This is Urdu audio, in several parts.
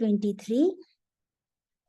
23।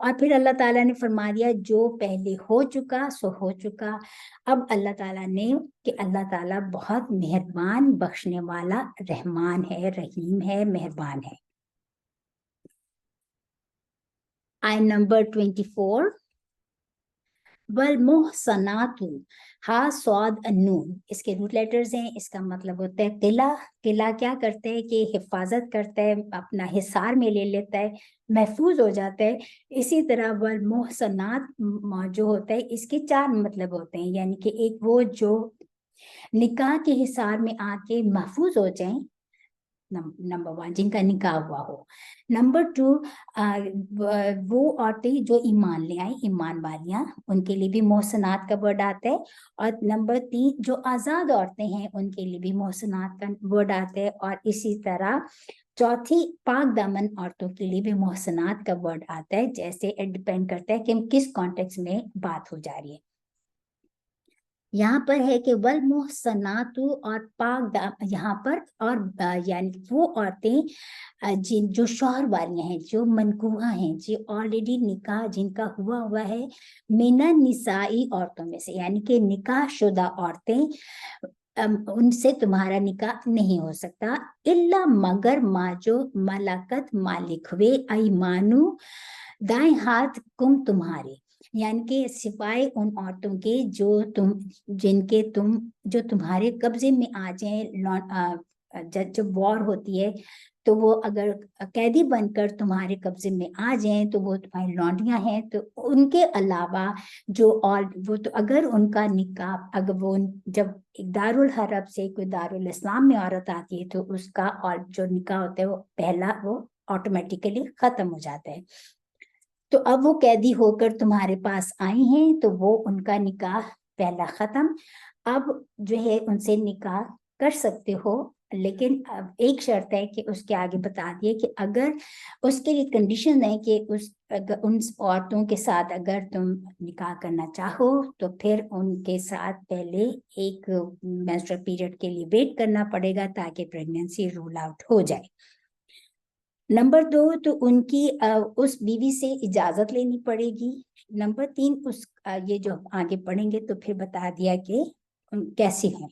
اور پھر اللہ تعالیٰ نے فرما دیا جو پہلے ہو چکا سو ہو چکا. اب اللہ تعالیٰ نے کہ اللہ تعالیٰ بہت مہربان بخشنے والا رحمان ہے, رحیم ہے, مہربان ہے. آیت نمبر 24. والمحصنات ہا صاد النون, اس کے روٹ لیٹرز ہیں. اس کا مطلب ہوتا ہے قلعہ. قلعہ کیا کرتا ہے کہ حفاظت کرتا ہے, اپنا حصار میں لے لیتا ہے, محفوظ ہو جاتا ہے. اسی طرح والمحصنات جو ہوتا ہے اس کے 4 مطلب ہوتے ہیں, یعنی کہ ایک وہ جو نکاح کے حصار میں آ کے محفوظ ہو جائیں, نمبر 1 جن کا نکاح ہوا ہو. نمبر 2 وہ عورتیں جو ایمان لے آئیں, ایمان والیاں, ان کے لیے بھی محسنات کا ورڈ آتا ہے. اور نمبر 3 جو آزاد عورتیں ہیں ان کے لیے بھی محسنات کا ورڈ آتا ہے. اور اسی طرح چوتھی پاک دامن عورتوں کے لیے بھی محسنات کا ورڈ آتا ہے. جیسے ڈیپینڈ کرتا ہے کہ کس کانٹیکس میں بات ہو جا رہی ہے. یہاں پر ہے کہ والمحصنات اور پاک یہاں پر اور یعنی وہ عورتیں جو شوہر والیاں ہیں, جو منکوحہ ہیں, جو آلریڈی نکاح جن کا ہوا ہے, من النسائی عورتوں میں سے, یعنی کہ نکاح شدہ عورتیں, ان سے تمہارا نکاح نہیں ہو سکتا. الا مگر ما جو ملکت مالک ہوئے ایمانو دائیں ہاتھ کم تمہارے, یعنی کہ سوائے ان عورتوں کے جو تمہارے قبضے میں آ جائیں. جب وار ہوتی ہے تو وہ اگر قیدی بن کر تمہارے قبضے میں آ جائیں تو وہ تمہاری لونڈیاں ہیں. تو ان کے علاوہ وہ تو اگر ان کا نکاح, اگر وہ جب ایک دارالحرب سے کوئی دارالاسلام میں عورت آتی ہے تو اس کا اور جو نکاح ہوتا ہے وہ پہلا وہ آٹومیٹیکلی ختم ہو جاتا ہے. تو اب وہ قیدی ہو کر تمہارے پاس آئی ہیں تو وہ ان کا نکاح پہلا ختم. اب جو ہے ان سے نکاح کر سکتے ہو, لیکن اب ایک شرط ہے کہ اس کے آگے بتا دیے کہ اگر اس کے لیے کنڈیشن ہے کہ ان عورتوں کے ساتھ اگر تم نکاح کرنا چاہو تو پھر ان کے ساتھ پہلے ایک مینسٹرل پیریڈ کے لیے ویٹ کرنا پڑے گا تاکہ پریگنینسی رول آؤٹ ہو جائے. نمبر 2 تو ان کی اس بیوی سے اجازت لینی پڑے گی. نمبر 3 یہ جو آگے پڑھیں گے تو پھر بتا دیا کہ کیسے ہیں.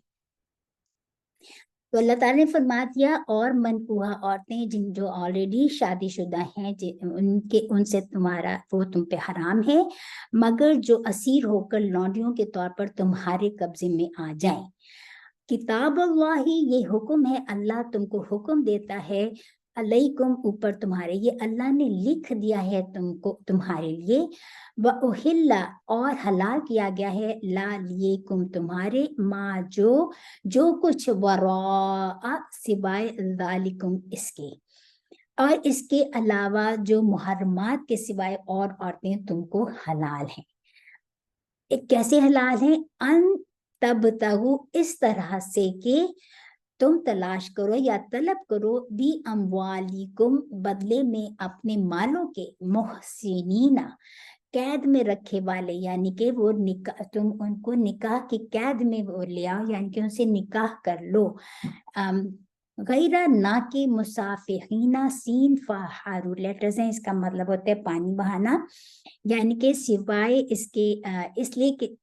تو اللہ تعالیٰ نے فرما دیا اور منکوحہ عورتیں جو آلریڈی شادی شدہ ہیں ان سے وہ تم پہ حرام ہے, مگر جو اسیر ہو کر لونڈیوں کے طور پر تمہارے قبضے میں آ جائیں. کتاب اللہ, یہ حکم ہے, اللہ تم کو حکم دیتا ہے, علیکم اوپر تمہارے, یہ اللہ نے لکھ دیا ہے تمہارے لیے. وَأُحِلَّ اور حلال کیا گیا ہے, لا لیکم تمہارے, ما جو کچھ وراء سوائے ذالکم اس کے, اور اس کے علاوہ جو محرمات کے سوائے اور عورتیں تم کو حلال ہیں. کیسے حلال ہیں؟ ان تبتغوا اس طرح سے کہ تم تلاش کرو یا طلب کرو بی اموالیکم بدلے میں اپنے مالوں کے, محسنین قید میں رکھے والے, یعنی کہ وہ نکاح تم ان کو نکاح کی قید میں وہ لے آؤ, یعنی کہ ان سے نکاح کر لو. غیر نہ کہ مسافحین, سین فہارو لیٹرز ہیں, اس کا مطلب ہوتا ہے پانی بہانا, یعنی کہ سوائے اس کے اس لیے کہ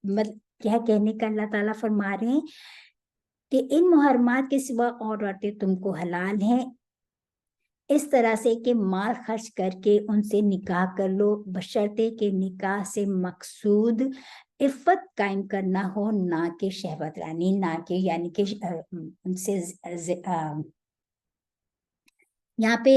کیا کہنے کا اللہ تعالیٰ فرما رہے ہیں کہ ان محرمات کے سوا اور عورتیں تم کو حلال ہیں, اس طرح سے کہ مال خرچ کر کے ان سے نکاح کر لو, بشرطے کہ نکاح سے مقصود عفت قائم کرنا ہو, نہ کہ شہوت رانی, نہ کہ یعنی کہ ان سے یہاں پہ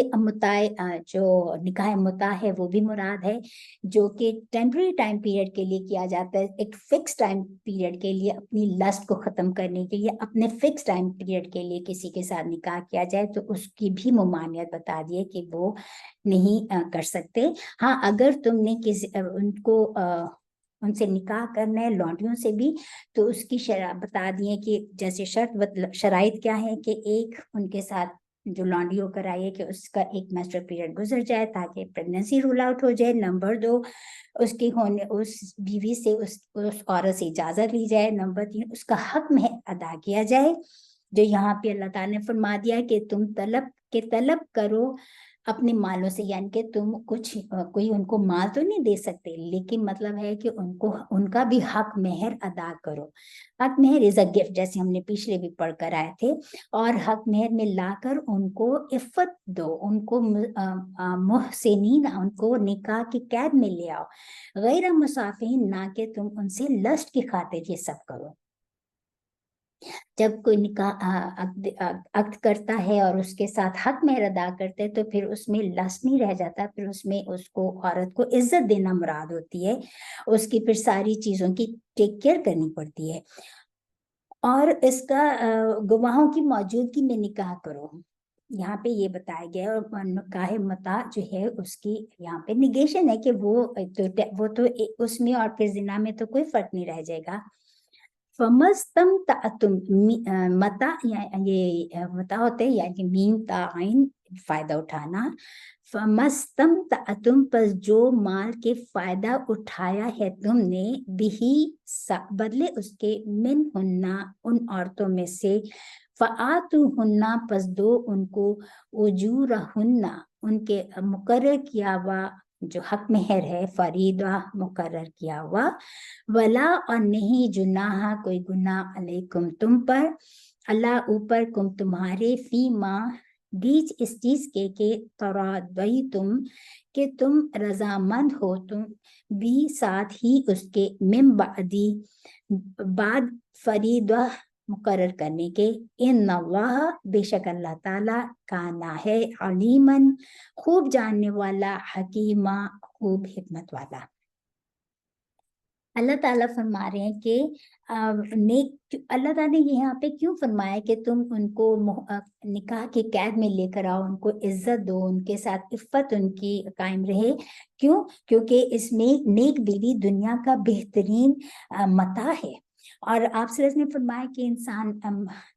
جو نکاح متاع ہے وہ بھی مراد ہے, جو کہ ٹیمپرری ٹائم پیریڈ کے لیے کیا جاتا ہے, ایک فکس ٹائم پیریڈ کے لیے اپنی لسٹ کو ختم کرنے کے لیے اپنے فکس ٹائم پیریڈ کے لیے کسی کے ساتھ نکاح کیا جائے تو اس کی بھی ممانعت بتا دیے کہ وہ نہیں کر سکتے. ہاں اگر تم نے ان سے نکاح کرنا ہے لونڈیوں سے بھی تو اس کی بتا دیے کہ جیسے شرائط کیا ہے کہ ایک ان کے ساتھ جو لانڈی ہو کر آئی ہے کہ اس کا ایک مینسٹرل پیریڈ گزر جائے تاکہ پریگنینسی رول آؤٹ ہو جائے. نمبر 2 اس بیوی سے اس عورت سے اجازت لی جائے. نمبر 3 اس کا حق میں ادا کیا جائے, جو یہاں پہ اللہ تعالیٰ نے فرما دیا کہ تم طلب کرو اپنے مالوں سے، یعنی کہ تم کچھ کوئی ان کو مال تو نہیں دے سکتے، لیکن مطلب ہے کہ ان کا بھی حق مہر ادا کرو. حق مہر از اے گفٹ، جیسے ہم نے پچھلے بھی پڑھ کر آئے تھے. اور حق مہر میں لا کر ان کو عفت دو، ان کو محسنین، ان کو نکاح کی قید میں لے آؤ. غیر مسافہین، نہ کہ تم ان سے لسٹ کی خاطر یہ سب کرو. جب کوئی نکاح عقد کرتا ہے اور اس کے ساتھ حق مہر ادا کرتے ہیں تو پھر اس میں لسٹ نہیں رہ جاتا، پھر اس میں اس کو عورت کو عزت دینا مراد ہوتی ہے، اس کی پھر ساری چیزوں کی ٹیک کیئر کرنی پڑتی ہے. اور اس کا گواہوں کی موجودگی میں نکاح کرو. یہاں پہ یہ بتایا گیا، اور نکاح متاع جو ہے اس کی یہاں پہ نگیشن ہے کہ وہ تو اس میں اور پھر زنا میں تو کوئی فرق نہیں رہ جائے گا. فَمَسْتَمْتَعْتُمْ، متا یہ متا ہوتے ہیں یعنی میم تا عین، فائدہ اٹھانا. فَمَسْتَمْتَعْتُمْ، پس جو مال کے فائدہ اٹھایا ہے تم نے، بھی بدلے اس کے، من ہننا، ان عورتوں میں سے. فَآتُوهُنَّ، پس دو ان کو، اجورہن، ان کے مقرر کیا ہوا جو حق مہر ہے، فریضہ مقرر کیا ہوا. ولا، اور نہیں، جناح، کوئی گناہ، علیکم، تم پر، اللہ اوپر، کم تمہارے، فی ماں، بیچ اس چیز کے، کہ تراضیتم، کہ تم رضامند ہو تم، بھی ساتھ ہی اس کے، من بعدی، بعد فریضہ مقرر کرنے کے. ان اللہ، بے شک اللہ تعالیٰ، کانا ہے، علیماً، خوب جاننے والا، حکیمہ، خوب حکمت والا. اللہ تعالیٰ فرما رہے ہیں کہ اللہ تعالیٰ نے یہاں پہ کیوں فرمایا کہ تم ان کو نکاح کی قید میں لے کر آؤ، ان کو عزت دو، ان کے ساتھ عفت ان کی قائم رہے. کیوں؟ کیونکہ اس میں نیک بیوی دنیا کا بہترین متاع ہے. اور آپ صلی اللہ علیہ وسلم نے فرمایا کہ انسان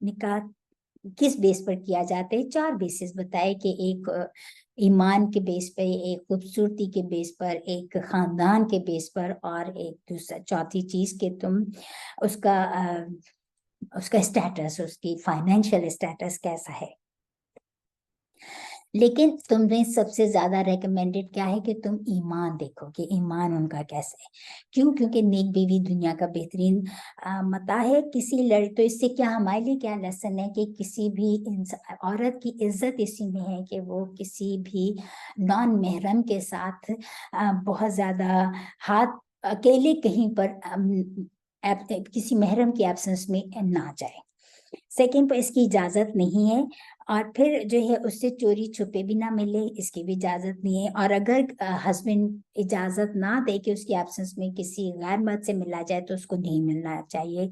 نکاح کس بیس پر کیا جاتا ہے؟ 4 بیسز بتائے، کہ ایک ایمان کے بیس پہ، ایک خوبصورتی کے بیس پر، ایک خاندان کے بیس پر، اور ایک دوسرا چوتھی چیز کہ تم اس کا اسٹیٹس، اس کی فائنینشیل اسٹیٹس کیسا ہے. لیکن تم نے سب سے زیادہ ریکمینڈڈ کیا ہے کہ تم ایمان دیکھو کہ ایمان ان کا کیسے ہے. کیوں؟ کیونکہ نیک بیوی دنیا کا بہترین متاع ہے. کسی تو اس سے کیا ہمارے لیے کیا لیسن ہے کہ کسی بھی عورت کی عزت اسی میں ہے کہ وہ کسی بھی نان محرم کے ساتھ بہت زیادہ ہاتھ اکیلے کہیں پر کسی محرم کی ایبسنس میں نہ جائے. سیکنڈ پر اس کی اجازت نہیں ہے. اور پھر جو ہے اس سے چوری چھپے بھی نہ ملے، اس کی بھی اجازت نہیں ہے. اور اگر ہسبینڈ اجازت نہ دے کہ اس کی ایبسنس میں کسی غیر مرد سے ملا جائے تو اس کو نہیں ملنا چاہیے.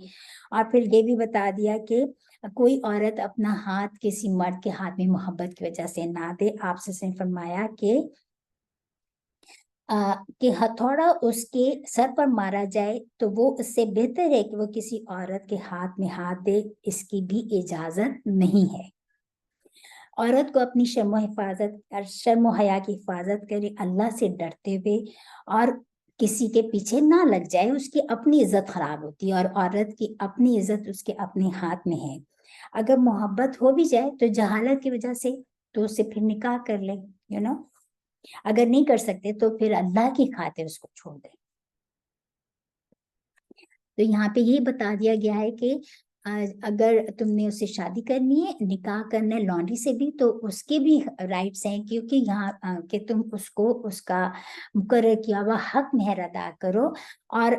اور پھر یہ بھی بتا دیا کہ کوئی عورت اپنا ہاتھ کسی مرد کے ہاتھ میں محبت کی وجہ سے نہ دے. آپ سے فرمایا کہ ہتھوڑا اس کے سر پر مارا جائے تو وہ اس سے بہتر ہے کہ وہ کسی عورت کے ہاتھ میں ہاتھ دے. اس کی بھی اجازت نہیں ہے. عورت کو اپنی شرم و حیا کی حفاظت کرے، اللہ سے ڈرتے ہوئے، اور کسی کے پیچھے نہ لگ جائے. اس کی اپنی عزت خراب ہوتی ہے، اور عورت کی اپنی عزت اس کے اپنے ہاتھ میں ہے. اگر محبت ہو بھی جائے تو جہالت کی وجہ سے تو اس سے پھر نکاح کر لے، اگر نہیں کر سکتے تو پھر اللہ کی خاطر اس کو چھوڑ دیں. تو یہاں پہ یہ بتا دیا گیا ہے کہ اگر تم نے اسے شادی کرنی ہے، نکاح کرنا ہے لانڈری سے بھی، تو اس کے بھی رائٹس ہیں. کیونکہ یہاں کہ تم اس کو اس کا مقرر کیا ہوا حق مہر ادا کرو. اور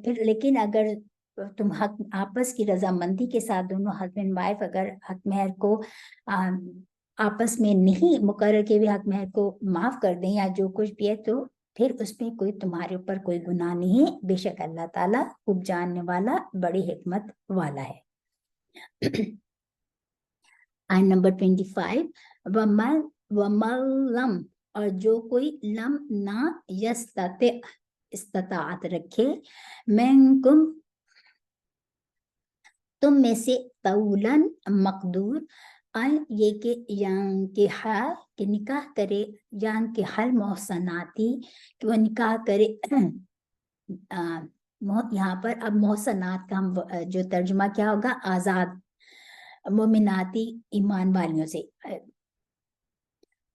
پھر لیکن اگر تم حق آپس کی رضامندی کے ساتھ دونوں ہسبینڈ وائف اگر حق مہر کو آپس میں نہیں مقرر کے بھی حق مہر کو معاف کر دیں یا جو کچھ بھی ہے، تو پھر اس میں کوئی تمہارے اوپر کوئی گناہ نہیں ہے. بے شک اللہ تعالیٰ خوب جاننے والا، بڑی حکمت والا ہے. آیت نمبر 25، وَمَلَّمْ، اور جو کوئی لم نہ استطاعت رکھے، منکم، تم میں سے، طولن، مقدور، یہ کہ کہ نکاح کرے، کہ حل محسناتی، کہ وہ نکاح کرے. یہاں پر اب محسنات کا ہم جو ترجمہ کیا ہوگا، آزاد مومناتی، ایمان والیوں سے.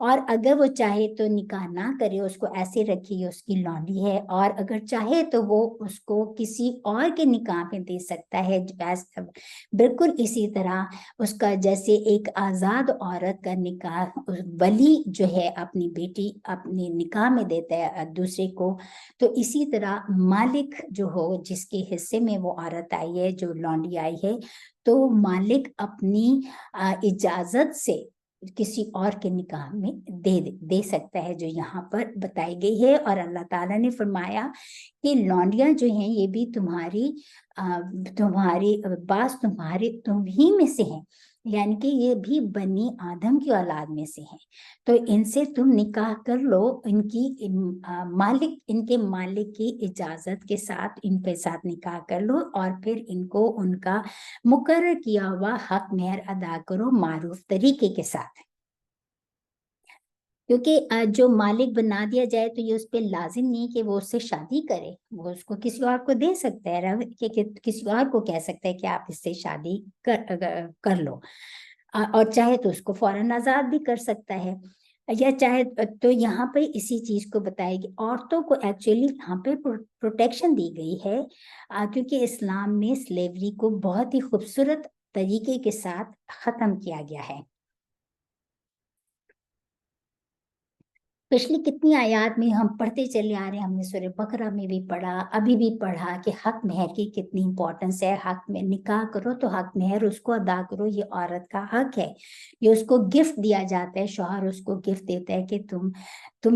اور اگر وہ چاہے تو نکاح نہ کرے، اس کو ایسے رکھے، یہ اس کی لونڈی ہے، اور اگر چاہے تو وہ اس کو کسی اور کے نکاح میں دے سکتا ہے، بالکل اسی طرح اس کا جیسے ایک آزاد عورت کا نکاح ولی جو ہے اپنی بیٹی اپنے نکاح میں دیتا ہے دوسرے کو، تو اسی طرح مالک جو ہو جس کے حصے میں وہ عورت آئی ہے، جو لونڈی آئی ہے، تو مالک اپنی اجازت سے کسی اور کے نکاح میں دے سکتا ہے، جو یہاں پر بتائی گئی ہے۔ اور اللہ تعالیٰ نے فرمایا کہ لونڈیاں جو ہیں یہ بھی تمہاری بعض تم ہی میں سے ہیں، یعنی کہ یہ بھی بنی آدم کی اولاد میں سے ہیں، تو ان سے تم نکاح کر لو، ان کے مالک کی اجازت کے ساتھ ان کے ساتھ نکاح کر لو، اور پھر ان کو ان کا مقرر کیا ہوا حق مہر ادا کرو معروف طریقے کے ساتھ، کیونکہ جو مالک بنا دیا جائے تو یہ اس پہ لازم نہیں کہ وہ اس سے شادی کرے، وہ اس کو کسی اور کو دے سکتا ہے، کہ کسی اور کو کہہ سکتا ہے کہ آپ اس سے شادی کر لو، اور چاہے تو اس کو فوراً آزاد بھی کر سکتا ہے، یا چاہے تو یہاں پہ اسی چیز کو بتائے گی، عورتوں کو ایکچولی یہاں پہ پروٹیکشن دی گئی ہے، کیونکہ اسلام میں سلیوری کو بہت ہی خوبصورت طریقے کے ساتھ ختم کیا گیا ہے۔ پچھلی کتنی آیات میں ہم پڑھتے چلے آ رہے ہیں، ہم نے سورہ بقرہ میں بھی پڑھا، ابھی بھی پڑھا کہ حق مہر کی کتنی امپورٹنس ہے، حق میں نکاح کرو تو حق مہر اس کو ادا کرو، یہ عورت کا حق ہے، یہ اس کو گفٹ دیا جاتا ہے، شوہر اس کو گفٹ دیتا ہے کہ تم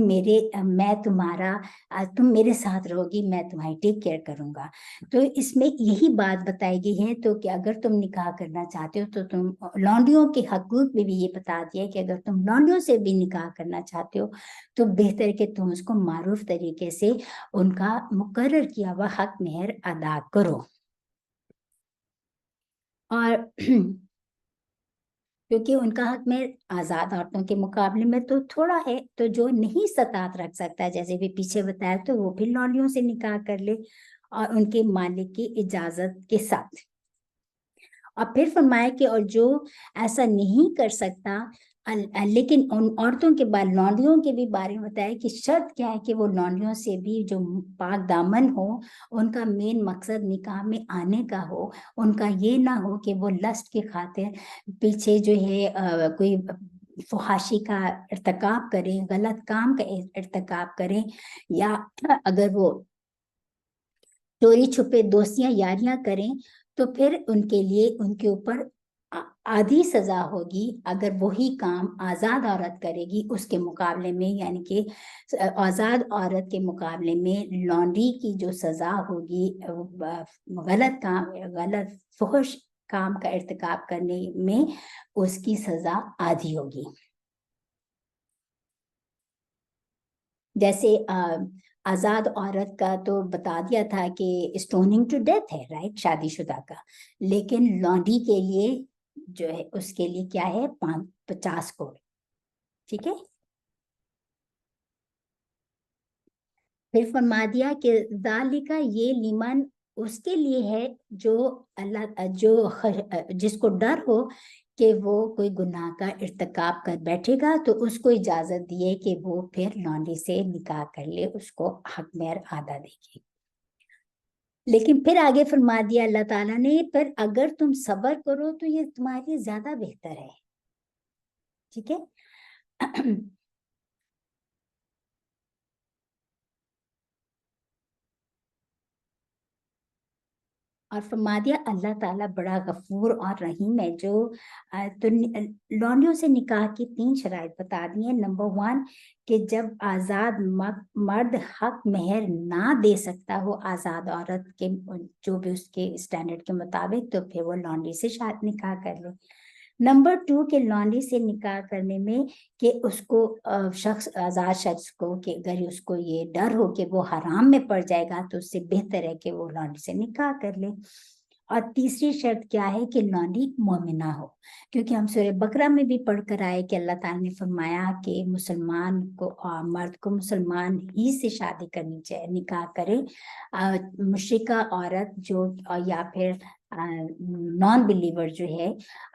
میرے ساتھ رہو گی، میں تمہاری ٹیک کیئر کروں گا، تو اس میں یہی بات بتائی گئی ہے، تو کہ اگر تم نکاح کرنا چاہتے ہو تو تم لونڈیوں کے حقوق میں بھی یہ بتا دیا کہ اگر تم لونڈیوں سے بھی نکاح کرنا چاہتے ہو تو بہتر کہ تم اس کو معروف طریقے سے ان کا مقرر کیا ہوا حق مہر ادا کرو، اور کیونکہ ان کا حق مہر آزاد عورتوں کے مقابلے میں تو تھوڑا ہے، تو جو نہیں استطاعت رکھ سکتا ہے جیسے بھی پیچھے بتایا تو وہ پھر لونڈیوں سے نکاح کر لے اور ان کے مالک کی اجازت کے ساتھ، اور پھر فرمایا کہ اور جو ایسا نہیں کر سکتا، لیکن ان عورتوں کے بعد لونڈیوں کے بھی بارے میں بتایا کہ شرط کیا ہے کہ وہ لونڈیوں سے بھی جو پاک دامن ہو، ان کا مین مقصد نکاح میں آنے کا ہو، ان کا یہ نہ ہو کہ وہ لسٹ کی خاطر پیچھے جو ہے کوئی فحاشی کا ارتکاب کریں، غلط کام کا ارتکاب کریں، یا اگر وہ چوری چھپے دوستیاں یاریاں کریں تو پھر ان کے لیے ان کے اوپر آدھی سزا ہوگی اگر وہی کام آزاد عورت کرے گی اس کے مقابلے میں، یعنی کہ آزاد عورت کے مقابلے میں لونڈی کی جو سزا ہوگی غلط فحش کام کا ارتکاب کرنے میں اس کی سزا آدھی ہوگی، جیسے آزاد عورت کا تو بتا دیا تھا کہ اسٹوننگ ٹو ڈیتھ ہے، رائٹ، شادی شدہ کا، لیکن لونڈی کے لیے جو ہے اس کے لیے کیا ہے 50 کوڑ، ٹھیک ہے۔ پھر فرما دیا کہ ذالکا یہ لیمن اس کے لیے ہے جو جس کو ڈر ہو کہ وہ کوئی گناہ کا ارتکاب کر بیٹھے گا تو اس کو اجازت دیے کہ وہ پھر لونڈی سے نکاح کر لے، اس کو حق مہر آدھا دے گی، لیکن پھر آگے فرما دیا اللہ تعالیٰ نے پر اگر تم صبر کرو تو یہ تمہارے لیے زیادہ بہتر ہے، ٹھیک ہے۔ اور فرما دیا اللہ تعالیٰ بڑا غفور اور رحیم ہے، جو تو لونڈیوں سے نکاح کی 3 شرائط بتا دی ہیں۔ نمبر 1 کہ جب آزاد مرد حق مہر نہ دے سکتا ہو آزاد عورت کے جو بھی اس کے اسٹینڈرڈ کے مطابق تو پھر وہ لونڈی سے نکاح کر لے۔ نمبر 2 کہ لونڈی سے نکاح کرنے میں کہ اس کو آزاد شخص کو کہ اگر اس کو یہ ڈر ہو کہ وہ حرام میں پڑ جائے گا تو اس سے بہتر ہے کہ وہ لونڈی سے نکاح کر لے۔ اور تیسری شرط کیا ہے کہ لونڈی مومنہ ہو، کیونکہ ہم سورہ بقرہ میں بھی پڑھ کر آئے کہ اللہ تعالیٰ نے فرمایا کہ مسلمان کو مرد کو مسلمان ہی سے شادی کرنی چاہیے، نکاح کرے، مشرکہ عورت جو یا پھر نان بلیور جو ہے،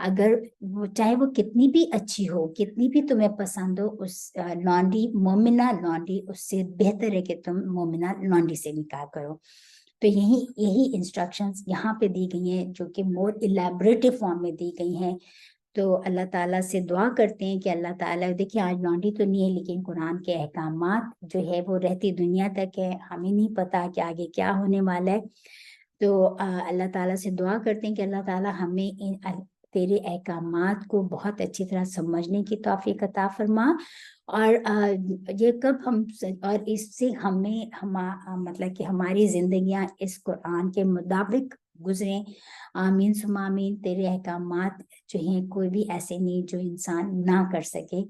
اگر وہ چاہے وہ کتنی بھی اچھی ہو، کتنی بھی تمہیں پسند ہو، اس لونڈی مومنہ لونڈی اس سے بہتر ہے کہ تم مومنہ لونڈی سے نکاح کرو۔ تو یہی انسٹرکشنز یہاں پہ دی گئی ہیں جو کہ مور الیبریٹو فارم میں دی گئی ہیں۔ تو اللہ تعالیٰ سے دعا کرتے ہیں کہ اللہ تعالیٰ، دیکھیں آج لونڈی تو نہیں ہے لیکن قرآن کے احکامات جو ہے وہ رہتی دنیا تک ہے، ہمیں نہیں پتا کہ آگے کیا ہونے والا ہے۔ تو اللہ تعالیٰ سے دعا کرتے ہیں کہ اللہ تعالیٰ ہمیں تیرے احکامات کو بہت اچھی طرح سمجھنے کی توفیق عطا فرما، اور یہ کب ہم اور اس سے ہمیں مطلب کہ ہماری زندگیاں اس قرآن کے مطابق گزریں۔ آمین ثم آمین۔ تیرے احکامات جو ہیں کوئی بھی ایسے نہیں جو انسان نہ کر سکے،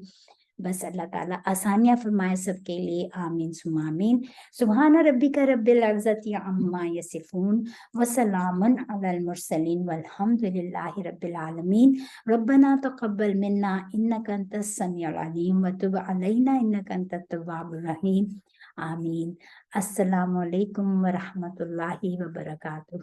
بس اللہ تعالیٰ آسانیاں فرمائے سب کے لیے۔ آمین ثم آمین۔ سبحان ربک رب العزت عما یصفون وسلام علی المرسلین والحمد للہ رب العالمین۔ ربنا تقبل منا انک انت السمیع العلیم وتب علینا انک انت التواب الرحیم۔ آمین۔ السلام علیکم ورحمۃ اللہ وبرکاتہ۔